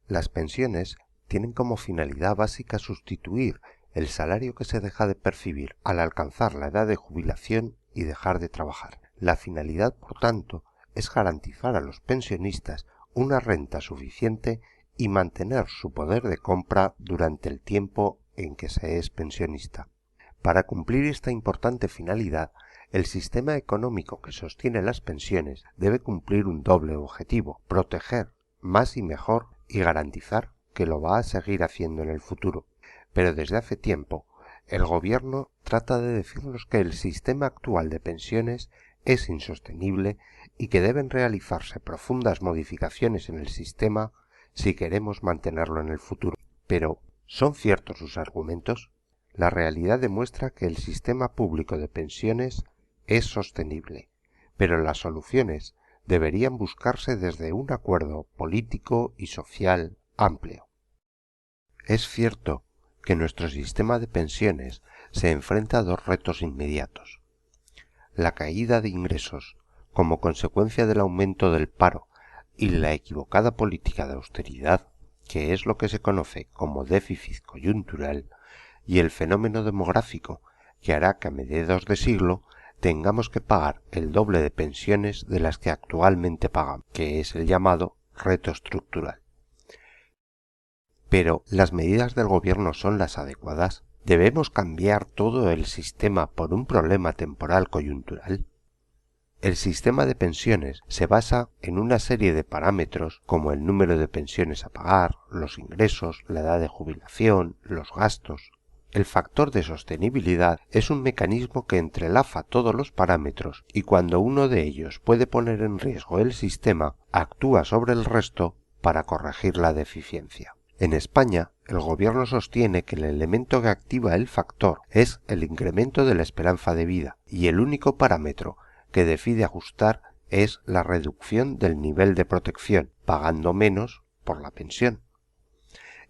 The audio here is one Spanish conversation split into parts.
Las pensiones tienen como finalidad básica sustituir el salario que se deja de percibir al alcanzar la edad de jubilación y dejar de trabajar. La finalidad, por tanto, es garantizar a los pensionistas una renta suficiente y mantener su poder de compra durante el tiempo en que se es pensionista. Para cumplir esta importante finalidad, el sistema económico que sostiene las pensiones debe cumplir un doble objetivo: proteger más y mejor y garantizar que lo va a seguir haciendo en el futuro. Pero desde hace tiempo, el gobierno trata de decirnos que el sistema actual de pensiones es insostenible y que deben realizarse profundas modificaciones en el sistema si queremos mantenerlo en el futuro. Pero, ¿son ciertos sus argumentos? La realidad demuestra que el sistema público de pensiones es sostenible, pero las soluciones deberían buscarse desde un acuerdo político y social amplio. Es cierto que nuestro sistema de pensiones se enfrenta a dos retos inmediatos: la caída de ingresos como consecuencia del aumento del paro y la equivocada política de austeridad, que es lo que se conoce como déficit coyuntural, y el fenómeno demográfico, que hará que a mediados de siglo tengamos que pagar el doble de pensiones de las que actualmente pagamos, que es el llamado reto estructural. Pero, ¿las medidas del gobierno son las adecuadas? ¿Debemos cambiar todo el sistema por un problema temporal coyuntural? El sistema de pensiones se basa en una serie de parámetros como el número de pensiones a pagar, los ingresos, la edad de jubilación, los gastos. El factor de sostenibilidad es un mecanismo que entrelaza todos los parámetros y cuando uno de ellos puede poner en riesgo el sistema, actúa sobre el resto para corregir la deficiencia. En España, el gobierno sostiene que el elemento que activa el factor es el incremento de la esperanza de vida y el único parámetro que decide ajustar es la reducción del nivel de protección, pagando menos por la pensión.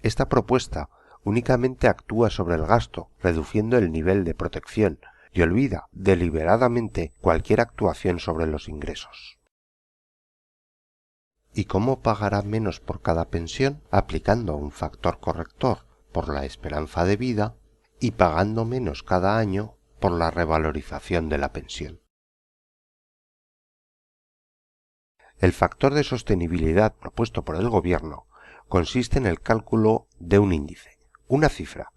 Esta propuesta únicamente actúa sobre el gasto, reduciendo el nivel de protección, y olvida deliberadamente cualquier actuación sobre los ingresos. ¿Y cómo pagará menos por cada pensión? Aplicando un factor corrector por la esperanza de vida y pagando menos cada año por la revalorización de la pensión. El factor de sostenibilidad propuesto por el gobierno consiste en el cálculo de un índice, una cifra,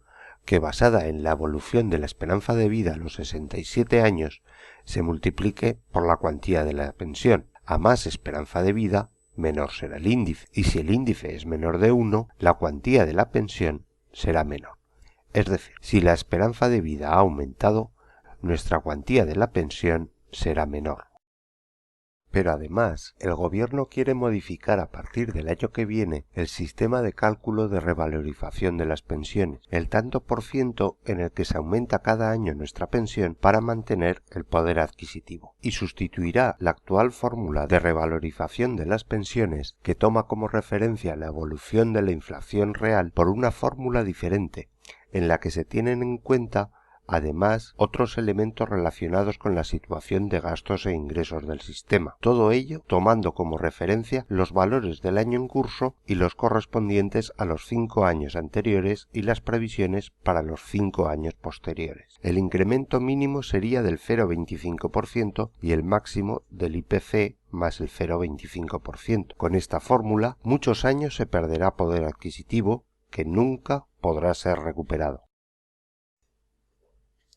que basada en la evolución de la esperanza de vida a los 67 años se multiplique por la cuantía de la pensión. A más esperanza de vida, menor será el índice, y si el índice es menor de 1, la cuantía de la pensión será menor. Es decir, si la esperanza de vida ha aumentado, nuestra cuantía de la pensión será menor. Pero además, el gobierno quiere modificar a partir del año que viene el sistema de cálculo de revalorización de las pensiones, el tanto por ciento en el que se aumenta cada año nuestra pensión para mantener el poder adquisitivo, y sustituirá la actual fórmula de revalorización de las pensiones, que toma como referencia la evolución de la inflación real, por una fórmula diferente, en la que se tienen en cuenta además otros elementos relacionados con la situación de gastos e ingresos del sistema, todo ello tomando como referencia los valores del año en curso y los correspondientes a los 5 años anteriores y las previsiones para los 5 años posteriores. El incremento mínimo sería del 0,25% y el máximo del IPC más el 0,25%. Con esta fórmula, muchos años se perderá poder adquisitivo que nunca podrá ser recuperado.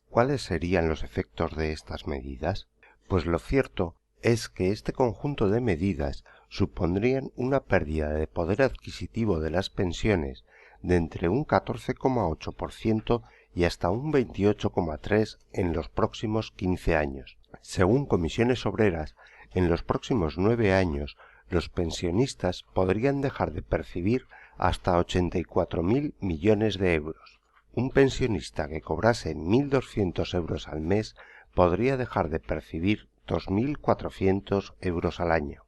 ¿Cuáles serían los efectos de estas medidas? Pues lo cierto es que este conjunto de medidas supondrían una pérdida de poder adquisitivo de las pensiones de entre un 14,8% y hasta un 28,3% en los próximos 15 años. Según Comisiones Obreras, en los próximos 9 años los pensionistas podrían dejar de percibir hasta 84.000 millones de euros. Un pensionista que cobrase 1.200 euros al mes podría dejar de percibir 2.400 euros al año.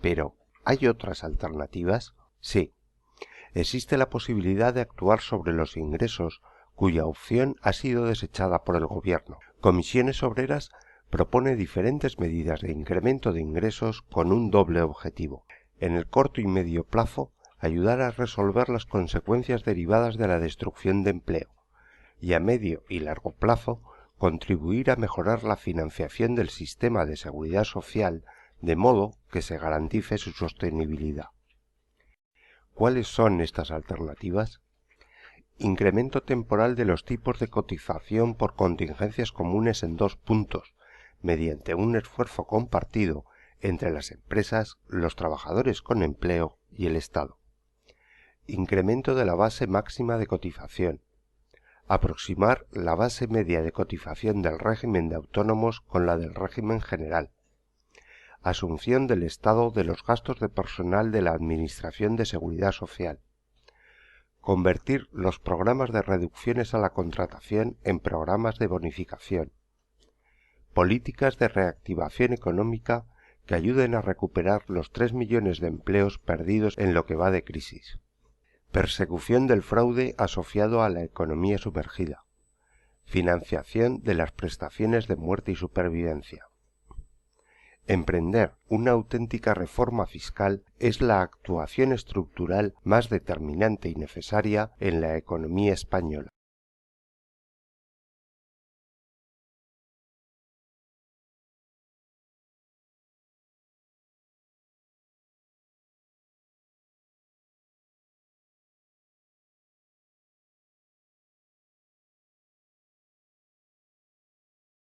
Pero, ¿hay otras alternativas? Sí. Existe la posibilidad de actuar sobre los ingresos, cuya opción ha sido desechada por el gobierno. Comisiones Obreras propone diferentes medidas de incremento de ingresos con un doble objetivo: En el corto y medio plazo, ayudar a resolver las consecuencias derivadas de la destrucción de empleo, y a medio y largo plazo, contribuir a mejorar la financiación del sistema de seguridad social de modo que se garantice su sostenibilidad. ¿Cuáles son estas alternativas? Incremento temporal de los tipos de cotización por contingencias comunes en 2 puntos, mediante un esfuerzo compartido entre las empresas, los trabajadores con empleo y el Estado. Incremento de la base máxima de cotización. Aproximar la base media de cotización del régimen de autónomos con la del régimen general. Asunción del Estado de los gastos de personal de la Administración de Seguridad Social. Convertir los programas de reducciones a la contratación en programas de bonificación. Políticas de reactivación económica que ayuden a recuperar los 3 millones de empleos perdidos en lo que va de crisis. Persecución del fraude asociado a la economía sumergida. Financiación de las prestaciones de muerte y supervivencia. Emprender una auténtica reforma fiscal es la actuación estructural más determinante y necesaria en la economía española.